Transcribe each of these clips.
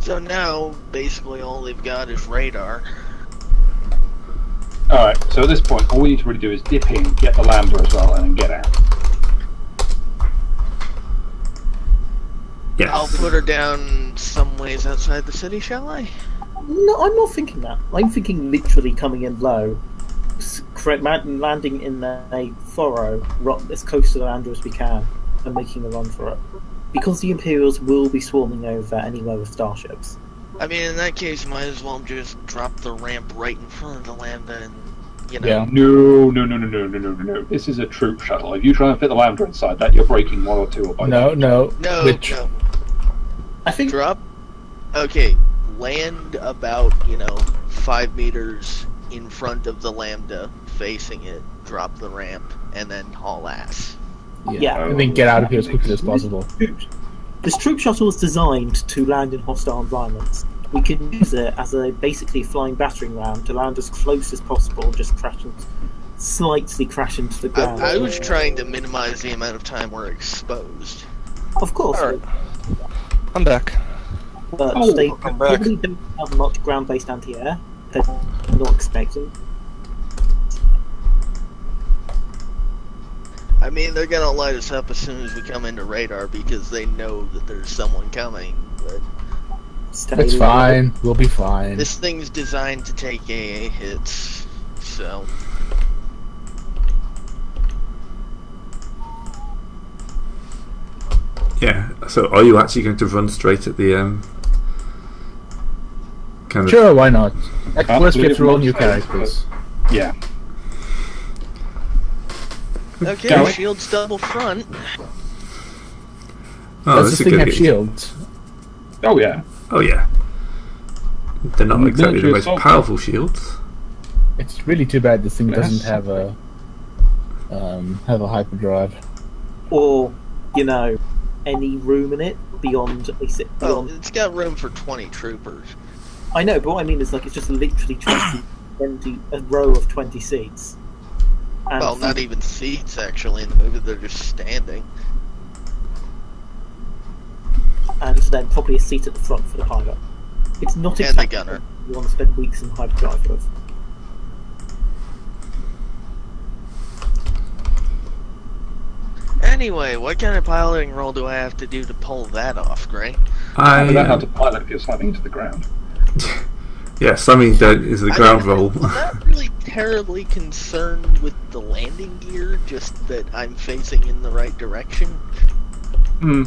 So now, basically all they've got is radar. Alright, so at this point, all we need to really do is dip in, get the lambda as well, and then get out. Yes. I'll put her down some ways outside the city, shall I? No, I'm not thinking that. I'm thinking literally coming in low, landing in a furrow as close to the lander as we can, and making a run for it. Because the Imperials will be swarming over anywhere with starships. I mean, in that case, might as well just drop the ramp right in front of the lambda and, you know... Yeah. No. This is a troop shuttle. If you try and fit the lambda inside that, you're breaking one or two or both. No. I think... Drop? Okay, land about, 5 meters in front of the lambda, facing it, drop the ramp, and then haul ass. Yeah. And then get out of here as quickly as possible. This troop shuttle is designed to land in hostile environments. We can use it as a basically flying battering ram to land as close as possible, just slightly crash into the ground. I was trying to minimize the amount of time we're exposed. Of course. Right. I'm back. But they probably don't have much ground-based anti-air. They're not expecting. I mean, they're gonna light us up as soon as we come into radar because they know that there's someone coming, but... It's fine. We'll be fine. This thing's designed to take AA hits, so... Yeah, so are you actually going to run straight at the, kind of... Sure, why not? Let's get through all new characters. Yeah. Okay, Garrett? shields double front. Oh, Does that's this a thing good have idea. shields? Oh, yeah. Oh, yeah. They're not exactly the Military most assault powerful shields. It's really too bad this thing doesn't Yes. have a hyperdrive. Or, any room in it beyond... Oh, it's got room for 20 troopers. I know, but what I mean is it's just literally 20, a row of 20 seats. And Well, not even seats, actually, in the movie. They're just standing. And then probably a seat at the front for the pilot. It's not And the exactly gunner. what you want to spend weeks in hyperdrive with. Anyway, what kind of piloting role do I have to do to pull that off, Gray? I don't know how to pilot if you're slamming into the ground. Yeah, slamming is the ground roll. I'm not really terribly concerned with the landing gear, just that I'm facing in the right direction. Hmm.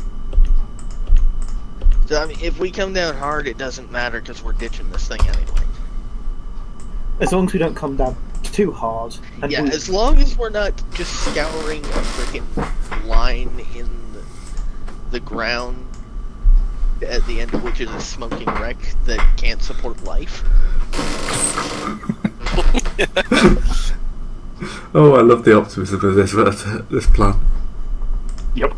So, I mean, if we come down hard, it doesn't matter because we're ditching this thing anyway. As long as we don't come down too hard. And Yeah, as long as we're not just scouring a freaking line in the ground at the end of which is a smoking wreck that can't support life. Oh, I love the optimism of this plan. Yep.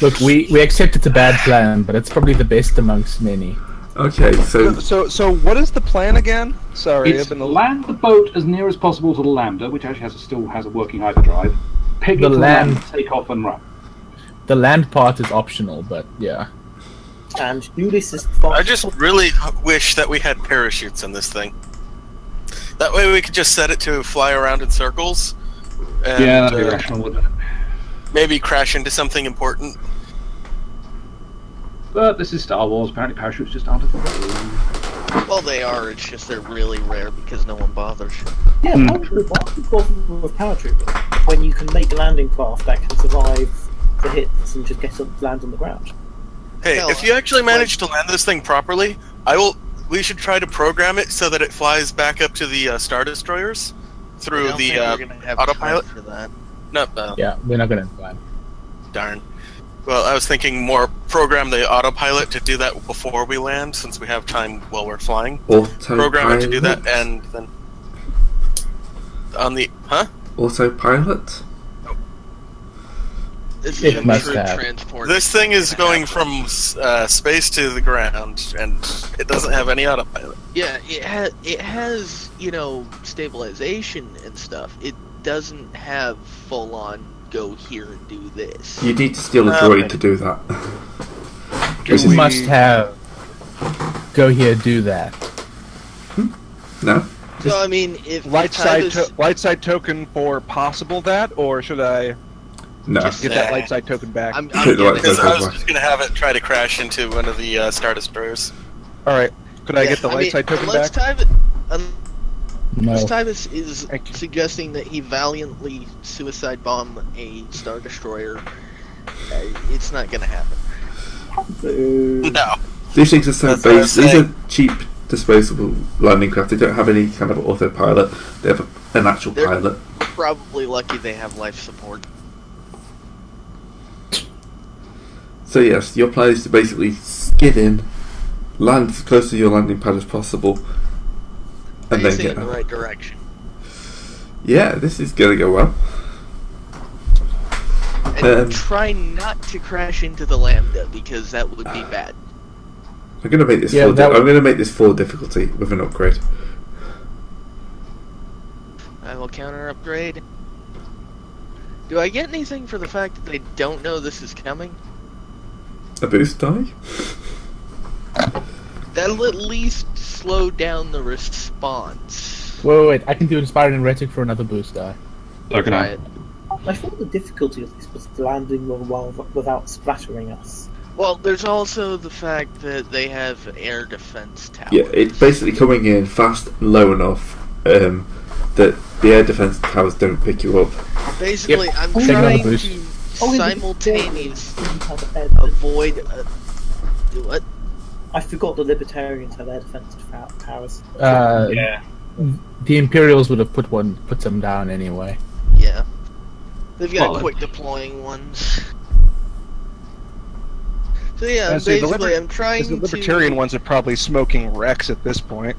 Look, we accept it's a bad plan, but it's probably the best amongst many. Okay, so So what is the plan again? Sorry, It's I've been land the boat as near as possible to the lambda, which actually still has a working hyperdrive. Peg The it to land- land, take off and run. The land part is optional, but yeah. And do this as fast I just really wish that we had parachutes in this thing. That way we could just set it to fly around in circles. And, Yeah, that'd be rational, wouldn't it? maybe crash into something important. But this is Star Wars. Apparently parachutes just aren't a thing. Well, they are, it's just they're really rare because no one bothers. Yeah, why would you bother with paratroopers when you can make landing craft that can survive the hits and just land on the ground? Hey, Hell, if you actually manage to land this thing properly, we should try to program it so that it flies back up to the Star Destroyers through the autopilot. For that. No, Yeah, we're not gonna plan. darn. Well, I was thinking more program the autopilot to do that before we land, since we have time while we're flying. Program it to do that, and then on the autopilot. This It is a must true have. transport. This thing is going from space to the ground, and it doesn't have any autopilot. Yeah, it has stabilization and stuff. It doesn't have full on go here and do this. You need to steal a droid to do that. This must have go here, do that. No? So I mean, if Light Tyvus- side token for possible that, or should I No. Just- get that light side token back? I'm Hit the gonna- light Because I was Back. just gonna have it try to crash into one of the Star Destroyers. All right. Could I yeah, get the light mean, side token unless back? No. Tyvus is Thank you. suggesting that he valiantly suicide bomb a Star Destroyer, it's not gonna happen. Boo. No. These things are so That's what I was base. These are saying. cheap, disposable landing craft. They don't have any kind of autopilot. They have an actual They're- pilot. Probably lucky they have life support. So yes, your plan is to basically skid in, land as close to your landing pad as possible, and then Facing get in the out. right direction. Yeah, this is gonna go well. And try not to crash into the Lambda because that would be bad. I'm gonna make this Yeah, full. that I'm gonna make this full difficulty with an upgrade. I will counter upgrade. Do I get anything for the fact that they don't know this is coming? A boost die? That'll at least slow down the response. Wait. I can do Inspired and Retic for another boost die. So can Try I. it. I thought the difficulty of this was landing without splattering us. Well, there's also the fact that they have air defense towers. Yeah, it's basically coming in fast and low enough that the air defense towers don't pick you up. Basically, I'm Take another trying boost. to Oh, yeah, simultaneously have air avoid. Do what? I forgot the Libertarians have air defense powers. Yeah. The Imperials would have put some down anyway. Yeah. They've got Well, quick deploying ones. So yeah, And see, basically, I'm trying The Libertarian to. ones are probably smoking wrecks at this point.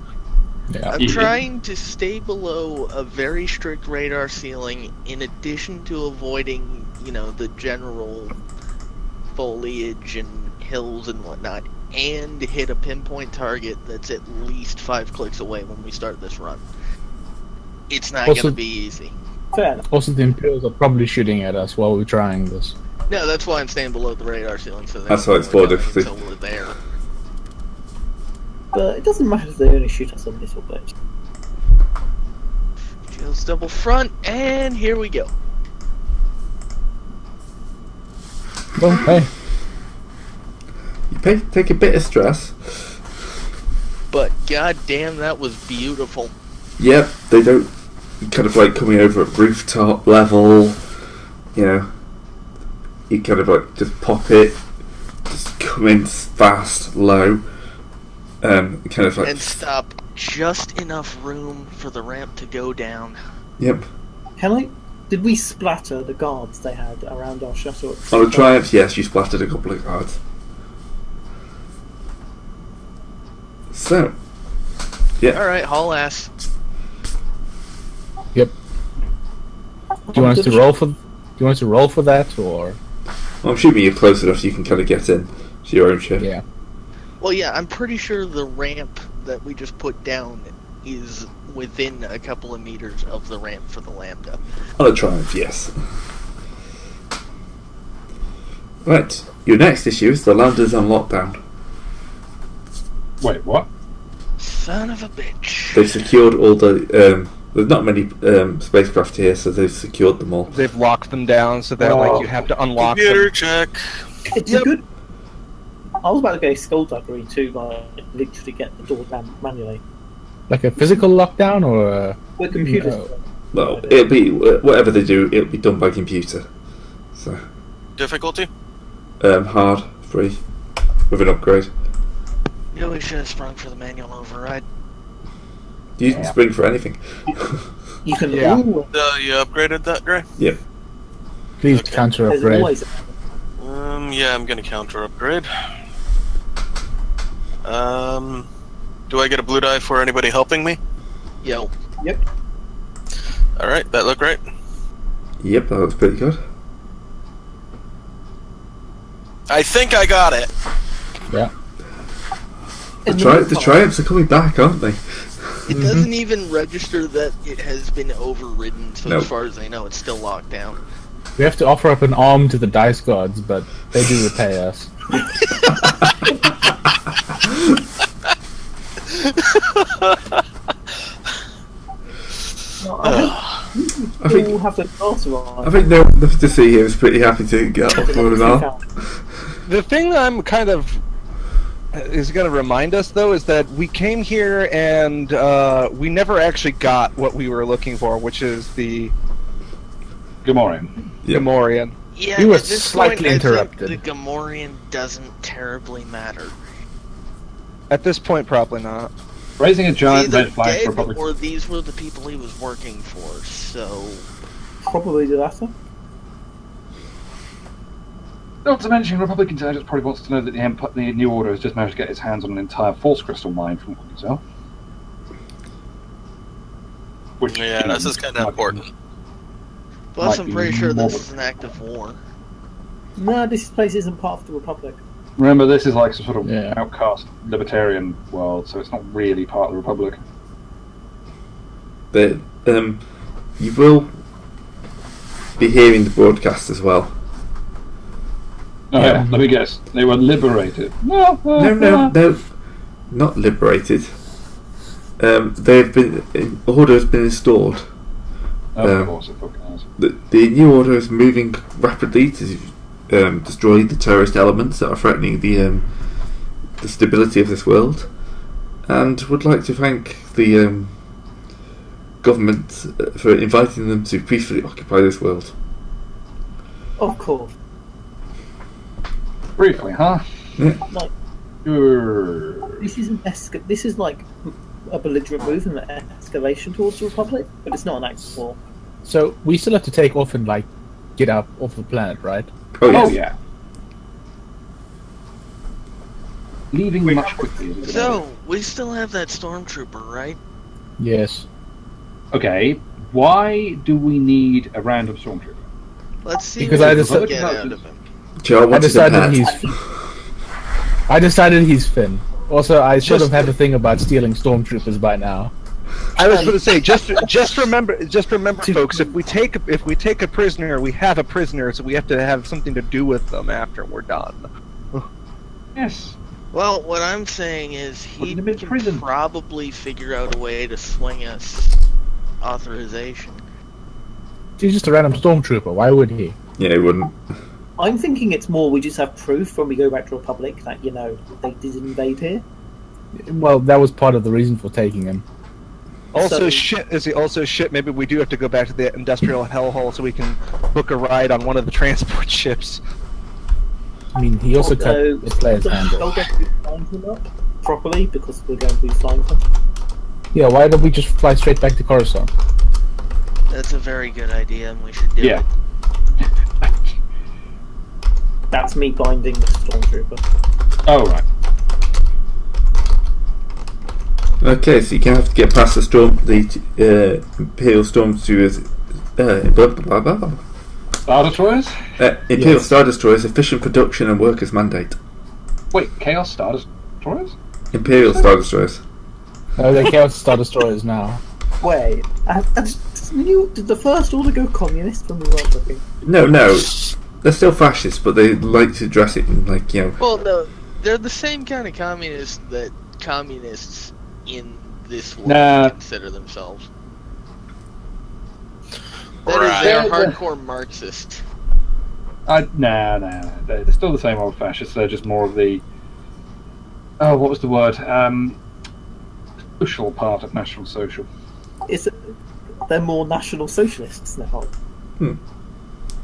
Yeah. I'm Yeah. trying to stay below a very strict radar ceiling, in addition to avoiding, the general foliage and hills and whatnot, and hit a pinpoint target that's at least 5 clicks away when we start this run. It's not Also- going to be easy. Fair enough. Also, the Imperials are probably shooting at us while we're trying this. No, that's why I'm staying below the radar ceiling, so they That's don't why it's know we're full coming difficulty. until we're there. But it doesn't matter if they only shoot us a little bit. Shields double front, and here we go. Well, hey. You take a bit of stress. But goddamn, that was beautiful. Yep, they don't kind of like coming over at rooftop level. You kind of like just pop it, just come in fast, low, kind of like. And stop just enough room for the ramp to go down. Yep. Did we splatter the guards they had around our shuttle? On the Triumph, yes, you splattered a couple of cards. So, yeah. Alright, haul ass. Yep. Do you want us to roll for? Do you want us to roll for that, or? I'm assuming you're close enough so you can kind of get in to your own ship. Yeah. Well, yeah, I'm pretty sure the ramp that we just put down is within a couple of meters of the ramp for the Lambda. On a Triumph, yes. Right, your next issue is the Lambda's on lockdown. Wait, what? Son of a bitch. They've secured all the. There's not many spacecraft here, so they've secured them all. They've locked them down so that like you have to unlock Computer them. check. It's a good. I was about to go skullduggery too, literally get the door down manually. Like a physical lockdown, or? With computers. No. Well, it'll be whatever they do. It'll be done by computer. So Difficulty? hard, free, with an upgrade. You know, we should have sprung for the manual override. You can spring for anything. You can Yeah. always. You upgraded that, Gray? Please Okay. counter There's upgrade. always. Yeah, I'm gonna counter upgrade. Do I get a blue die for anybody helping me? Yo. Alright, that looked right. Yep, that looks pretty good. I think I got it. Yeah. The Triumphs are coming back, aren't they? It doesn't even register that it has been overridden, so Nope. as far as I know, it's still locked down. We have to offer up an arm to the dice gods, but they do repay us. I think- We'll have the data on. I think no one to see here is pretty happy to get off board now. The thing I'm kind of is going to remind us, though, is that we came here and we never actually got what we were looking for, which is the Gamorrean. Yep. Gamorrean. Yeah, You were at this slightly point, interrupted. I think the Gamorrean doesn't terribly matter. At this point, probably not. Raising a giant Either red flag for Dave Republic. or these were the people he was working for, so... Probably the latter. Not to mention, Republic intelligence probably wants to know that the New Order has just managed to get its hands on an entire Force Crystal mine from what we can tell. Which, Yeah, this is kind of important. Plus, Might I'm be pretty sure this more- is an act of war. No, this place isn't part of the Republic. Remember, this is like some sort of Yeah. outcast libertarian world, so it's not really part of the Republic. But you will be hearing the broadcast as well. Oh, Yeah. let me guess. They were liberated. No, not liberated. They've been order has been installed. Of course, it fucking has. The new order is moving rapidly to destroy the terrorist elements that are threatening the stability of this world, and would like to thank the government for inviting them to peacefully occupy this world. Of course. Briefly, huh? Like, Sure. this isn't this is like a belligerent move and an escalation towards the Republic, but it's not an act of war. So we still have to take off and like get up off the planet, right? Oh, Oh, yes. yeah. Leaving much quickly. as a good idea. So, we still have that stormtrooper, right? Yes. Okay, why do we need a random stormtrooper? Let's see Because what I we just- can get out of him. Joe, I what's his decided pet? he's Finn. Also, I should have Just- had a thing about stealing stormtroopers by now. I was going to say, just remember, folks. If we take a prisoner, we have a prisoner, so we have to have something to do with them after we're done. Yes. Well, what I'm saying is he Put him in can prison. probably figure out a way to swing us authorization. He's just a random stormtrooper. Why would he? Yeah, he wouldn't. I'm thinking it's more we just have proof when we go back to Republic that, you know, they did invade here. Well, that was part of the reason for taking him. Also, So- shit. Maybe we do have to go back to the industrial hellhole so we can book a ride on one of the transport ships. I mean, he also cut Although, his player's hand they'll off. get to be flying him up properly because we're going to be flying them. Yeah, why don't we just fly straight back to Coruscant? That's a very good idea, and we should do Yeah. it. That's me binding the stormtrooper. Oh, right. Okay, so you're gonna have to get past the Imperial Stormtroopers. Blah, blah, blah, blah. Star Destroyers? Imperial Yes. Star Destroyers efficient production and workers mandate. Wait, Chaos Star Destroyers? Imperial Star Destroyers. No, they're Chaos Star Destroyers now. Wait, did the First Order go communist when we weren't looking? No, they're still fascist, but they like to dress it in like Well, no, they're the same kind of communists that communists in this world Nah. consider themselves. That is, they are hardcore Marxist. Nah. They're still the same old fascists. They're just more of the. Oh, what was the word? Social part of National Social. They're more National Socialists now.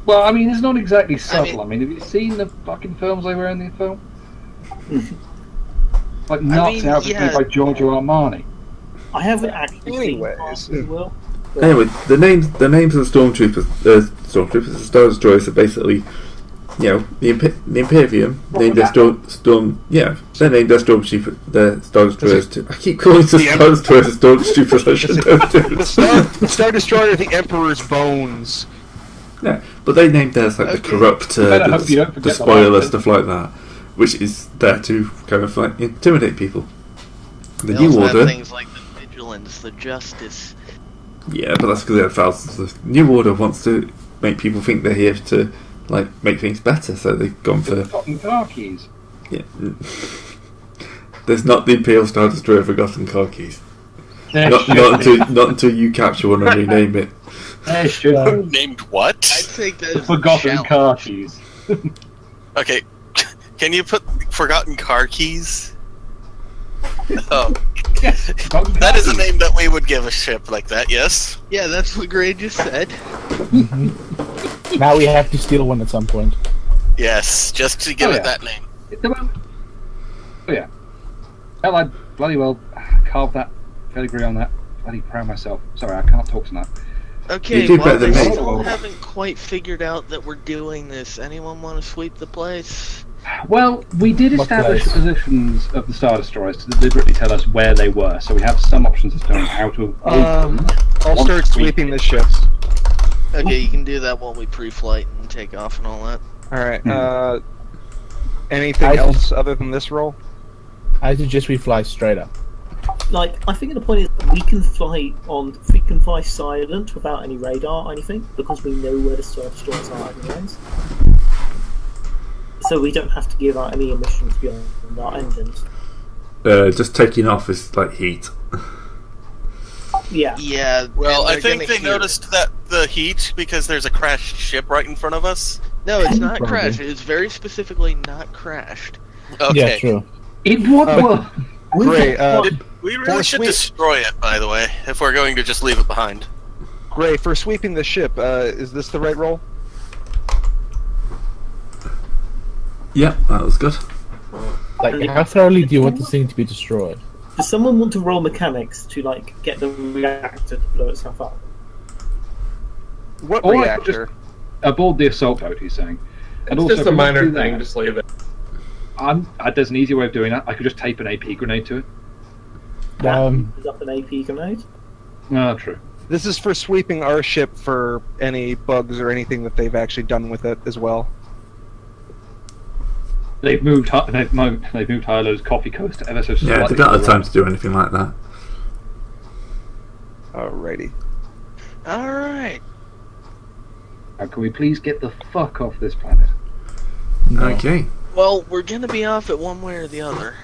Well, I mean, it's not exactly subtle. mean- I mean, have you seen the fucking films they were in the film? Like nuts mean, out yeah. by Giorgio Armani. I haven't actually Anyways. seen as well. Anyway, the names of the Stormtroopers, the Star Destroyers are basically, the Imperium named their Storm. Yeah, they're named their Stormtrooper, the Star Destroyers. I keep calling the Star Destroyers Stormtroopers. I should know The Star Destroyer, the Emperor's bones. Yeah, but they named theirs like the Okay. Corrupt, better hope you don't the forget the Spoiler, last stuff like that, which is there to kind of like intimidate people. The They New also Order. have things like the Vigilance, the Justice. Yeah, but that's because they have thousands. The New Order wants to make people think they're here to make things better, so they've gone for Cotton car keys. yeah. There's not the Imperial Star Destroyer Forgotten Car Keys. There Not should not until you capture one and rename it. There should be. Named what? I'd take that The as Forgotten challenge. Car Keys. Okay, can you put forgotten car keys? Oh, Yes, Forgotten that Car is a Keys. name that we would give a ship like that. Yes. Yeah, that's what Gray just said. Now we have to steal one at some point. Yes, just to give Oh, it yeah. that name. Oh yeah. Hell, I bloody well carved that pedigree on that. Bloody proud of myself. Sorry, I can't talk tonight. Okay, You do well, better than they me. still haven't quite figured out that we're doing this. Anyone want to sweep the place? Well, we did What establish place? the positions of the Star Destroyers to deliberately tell us where they were, so we have some options as to how to avoid them. I'll Once start we- sweeping the ships. Okay, you can do that while we pre-flight and take off and all that. Alright, anything I- else other than this roll? I suggest we fly straight up. Like, I think the point is we can fly silent without any radar or anything because we know where the Star Destroyers are anyways. So we don't have to give out any emissions beyond our engines. Just taking off is like heat. Yeah. Yeah. Well, and I they're think gonna they hear noticed that the heat because there's a crashed ship right in front of us. it. No, it's not Probably. crashed. It's very specifically not crashed. Okay. Yeah, true. In what world? Gray, We really should sweep- destroy it, by the way, if we're going to just leave it behind. Gray, for sweeping the ship, is this the right roll? Yeah, that was good. Like, how thoroughly do you want this thing to be destroyed? Does someone want to roll mechanics to like get the reactor to blow itself up? What Or I could reactor? Aboard the assault boat, he's saying. And It's also, just if a we want to minor do that, thing, just leave it. there's an easy way of doing that. I could just tape an AP grenade to it. Is up an AP grenade? Ah, true. This is for sweeping our ship for any bugs or anything that they've actually done with it as well. They've moved Harlow's coffee coaster ever so slightly. Yeah, they don't have time to do anything like that. Alrighty. All right. Now, can we please get the fuck off this planet? Okay. Well, we're gonna be off it one way or the other.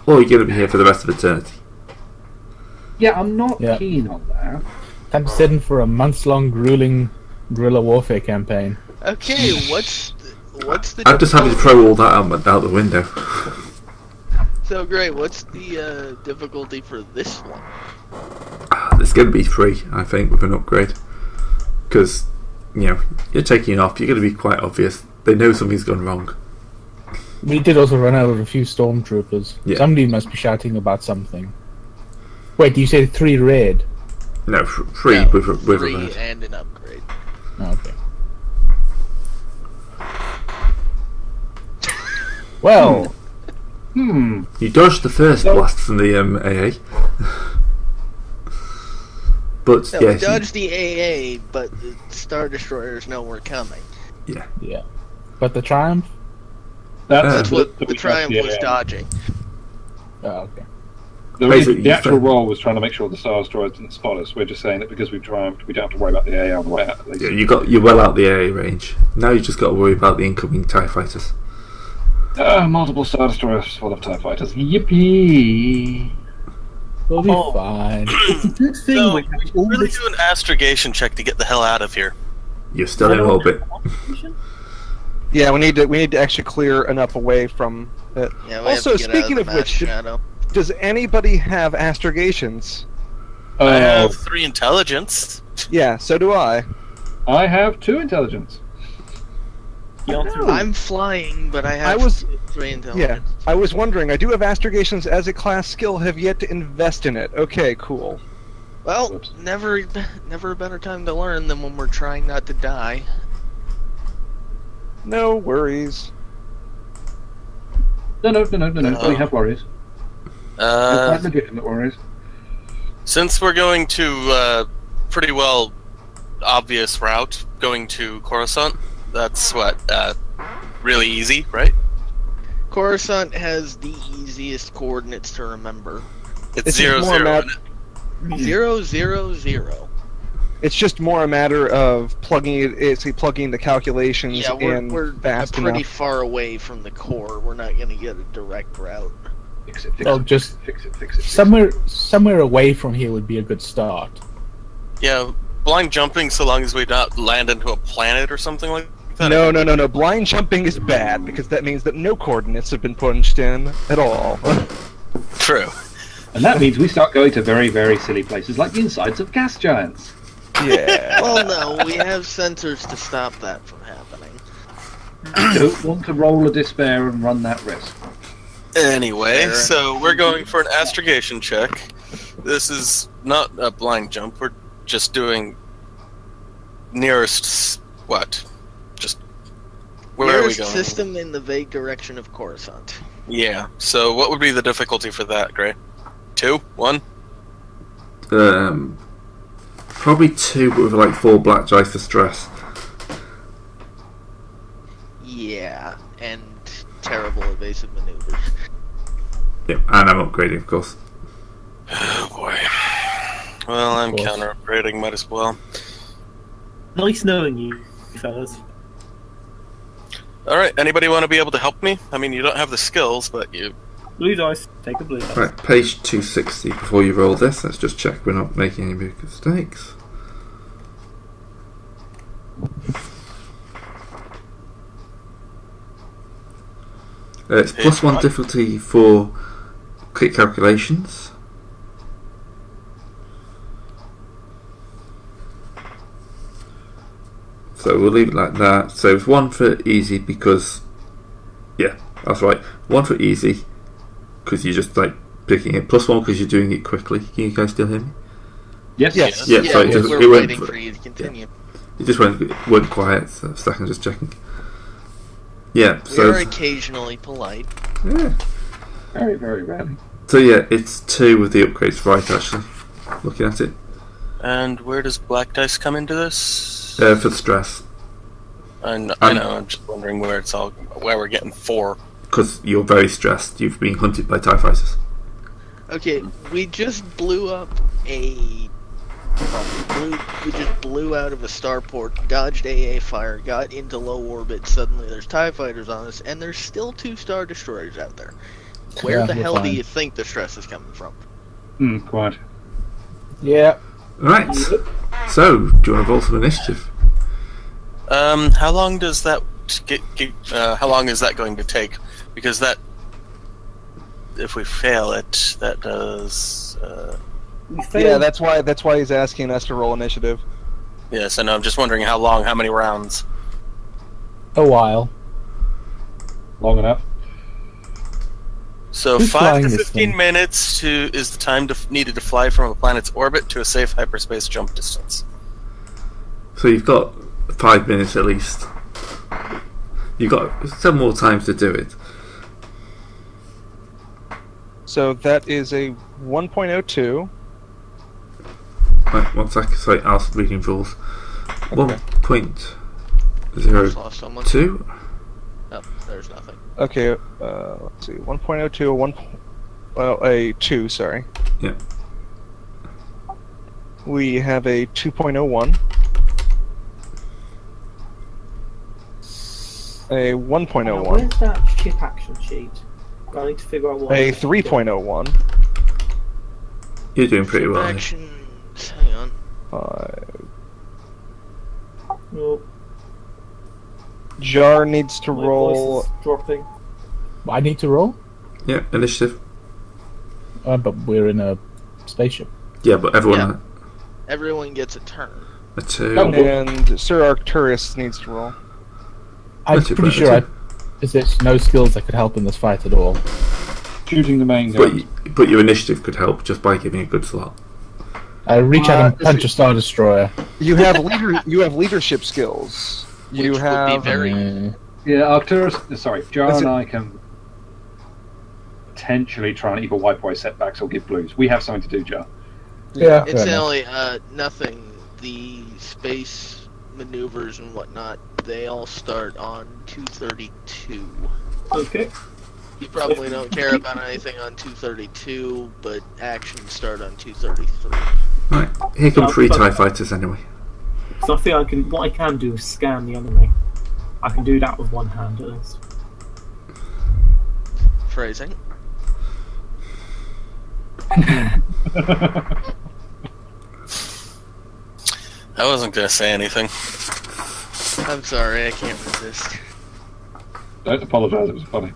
Or you're going to be here for the rest of eternity. Yeah, I'm not Yeah. keen on that. Time to set in for a months-long grueling guerrilla warfare campaign. Okay, what's the? I'm just having to throw all that out the window. So great. What's the difficulty for this one? It's going to be 3, I think, with an upgrade. Because, you're taking it off, you're going to be quite obvious. They know something's gone wrong. We did also run out of a few stormtroopers. Yeah. Somebody must be shouting about something. Wait, you said 3 red? No, 3 No, with a 3 red. and an upgrade. Oh, okay. Well, You dodged the first blast from the AA. But, No, we yes, dodged the AA, but the Star Destroyers know we're coming. yeah. But the Triumph? That's what that the we Triumph tried, was yeah. dodging. Oh, okay. Basically, The you actual found- role was trying to make sure the Star Destroyers didn't spot us. We're just saying that because we've triumphed, we don't have to worry about the AA on the way out. At least. Yeah, you're well out the AA range. Now you just got to worry about the incoming TIE fighters. Multiple Star Destroyers full of TIE fighters. Yippee! We'll be Oh. fine. It's a good thing So, we we have should all really this. do an astrogation check to get the hell out of here. You're still in orbit. Yeah, we need to actually clear enough away from it. Yeah, we Also, have to get speaking out of the which, shadow. Does anybody have astrogations? I have Oh, 3 intelligence. Yeah, so do I. I have 2 intelligence. I'm flying, but I have I was- 3 Yeah, intelligence. I was wondering. I do have astrogations as a class skill. Have yet to invest in it. Okay, cool. Well, Whoops. never a better time to learn than when we're trying not to die. No worries. No. We have worries. Uh, Quite legitimate worries. Since we're going to pretty well obvious route, going to Coruscant, that's really easy, right? Coruscant has the easiest coordinates to remember. It's It's 0, just more 0. map- isn't it? 0, 0, 0. It's just more a matter of plugging the calculations Yeah, in we're fast pretty enough. far away from the core. We're not going to get a direct route. Fix it, Oh, just fix it. somewhere away from here would be a good start. Yeah, blind jumping so long as we not land into a planet or something like that. No. Blind jumping is bad because that means that no coordinates have been punched in at all. True. And that means we start going to very, very silly places like the insides of gas giants. Yeah. Well, no, we have sensors to stop that from happening. Don't want to roll a despair and run that risk. Anyway, Fair. so we're going for an astrogation check. This is not a blind jump. We're just doing nearest what? Just where Nearest are we going? system in the vague direction of Coruscant. Yeah. So what would be the difficulty for that, Gray? 2? 1? Probably 2, but with like 4 black dice for stress. Yeah, and terrible evasive maneuvers. Yeah, and I'm upgrading, of course. Oh boy. Well, I'm course. counter upgrading. Might as well. Nice knowing you, fellas. All right. Anybody want to be able to help me? I mean, you don't have the skills, but you. Blue dice. Take a blue dice. Right, page 260. Before you roll this, let's just check we're not making any big mistakes. It's plus 1 difficulty for quick calculations. So we'll leave it like that. So it's 1 for easy because, yeah, that's right. 1 for easy because you're just like picking it. Plus 1 because you're doing it quickly. Can you guys still hear me? Yes. Yeah, Yeah, sorry, we're it went waiting for you to continue. It just went quiet. So a second, just checking. Yeah. We So are occasionally polite. yeah. Very, very rarely. So yeah, it's 2 with the upgrades right. Actually, looking at it And where does black dice come into this? for stress I know. I'm just wondering where we're getting 4. because you're very stressed. You've been hunted by TIE fighters. Okay, we just blew up we just blew out of a starport, dodged AA fire, got into low orbit. Suddenly, there's TIE fighters on us, and there's still 2 Star Destroyers out there. Where Yeah, the we're hell do fine. you think the stress is coming from? Quite. Yeah. Right. So, do you want to roll some initiative? How long does that how long is that going to take? Because that, if we fail it, that does. We failed. Yeah, that's why he's asking us to roll initiative. Yes, I know. I'm just wondering how long, how many rounds. A while. Long enough. So Who's 5 flying to this 15 thing? minutes is the time needed to fly from a planet's orbit to a safe hyperspace jump distance. So you've got 5 minutes at least. You've got some more time to do it. So that is a 1.02. Right, 1 second. Sorry, I was reading rules. 1.02. Lost someone. Oh, there's nothing. Okay, let's see. 1.02, a 2, sorry. Yeah. We have a 2.01. A Now, 1.01. where's that ship action sheet? I need to figure out what. A 3.01. You're doing pretty well. here. Actions. Hang on. Oh, Jar needs to my roll. voice is dropping. I need to roll? Yeah, initiative. But we're in a spaceship. Yeah, but everyone Yeah. Everyone gets a turn. a 2. Oh, And Sir Arcturus needs to roll. I'm That's it, pretty right, sure that's there's no skills that could help in this fight at all. Shooting the main But, guns. but your initiative could help just by giving a good slot. I reach out and this punch is- a Star Destroyer. You have You have leadership skills. You Which would be have. very- Yeah, Arcturus. Sorry, Jar That's and it. I can potentially try and either wipe away setbacks or give blues. We have something to do, Jar. Yeah, fair enough. Incidentally, nothing. The space maneuvers and whatnot, they all start on 232. Okay. You probably don't care about anything on 232, but actions start on 233. Right, here come Yeah, 3 but- TIE fighters anyway. So I think what I can do is scan the enemy. I can do that with one hand at least. Phrasing. I wasn't gonna say anything. I'm sorry, I can't resist. Don't apologise, it was funny.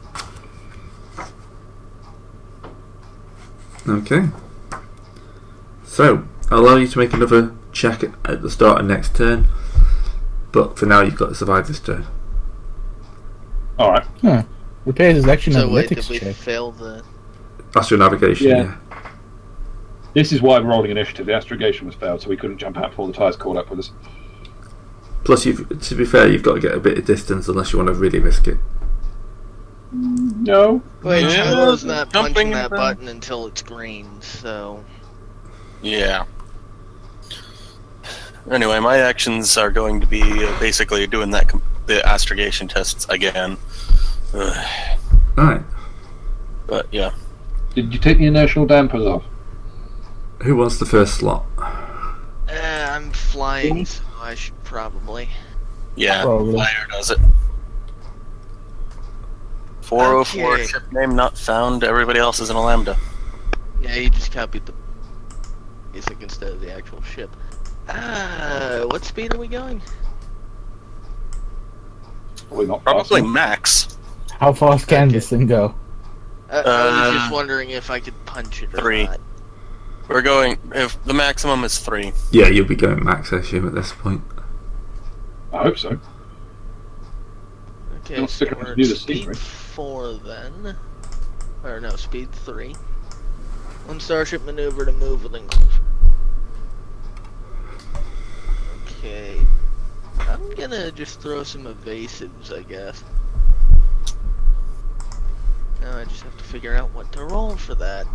Okay. So, I'll allow you to make another check at the start of next turn, but for now you've got to survive this turn. Alright. Huh. Repairs is actually an So wait, athletics did we check. fail the... Astronavigation, yeah. This is why we're rolling initiative. The astrogation was failed, so we couldn't jump out before the tires caught up with us. Plus, to be fair, you've got to get a bit of distance unless you want to really risk it. No. Wait, Yeah, Shiloh's not jumping punching that down. button until it's green, so... Yeah. Anyway, my actions are going to be basically doing the astrogation tests again. Alright. But yeah. Did you take the inertial dampers off? Who wants the first slot? I'm flying, so I should probably... Yeah, Probably. Flyer does it. 404 Okay. ship name not found. Everybody else is in a lambda. Yeah, he just copied the basic instead of the actual ship. What speed are we going? Probably not. Probably fast enough. max. How fast can this thing go? I was just wondering if I could punch it or 3. not. We're going. If the maximum is 3. Yeah, you'll be going max, I assume, at this point. I hope so. Okay, Don't so stick around we're to do at the speed secret. 4 then. Or no, speed 3. One starship maneuver to move within close. Okay. I'm gonna just throw some evasives, I guess. Now I just have to figure out what to roll for that.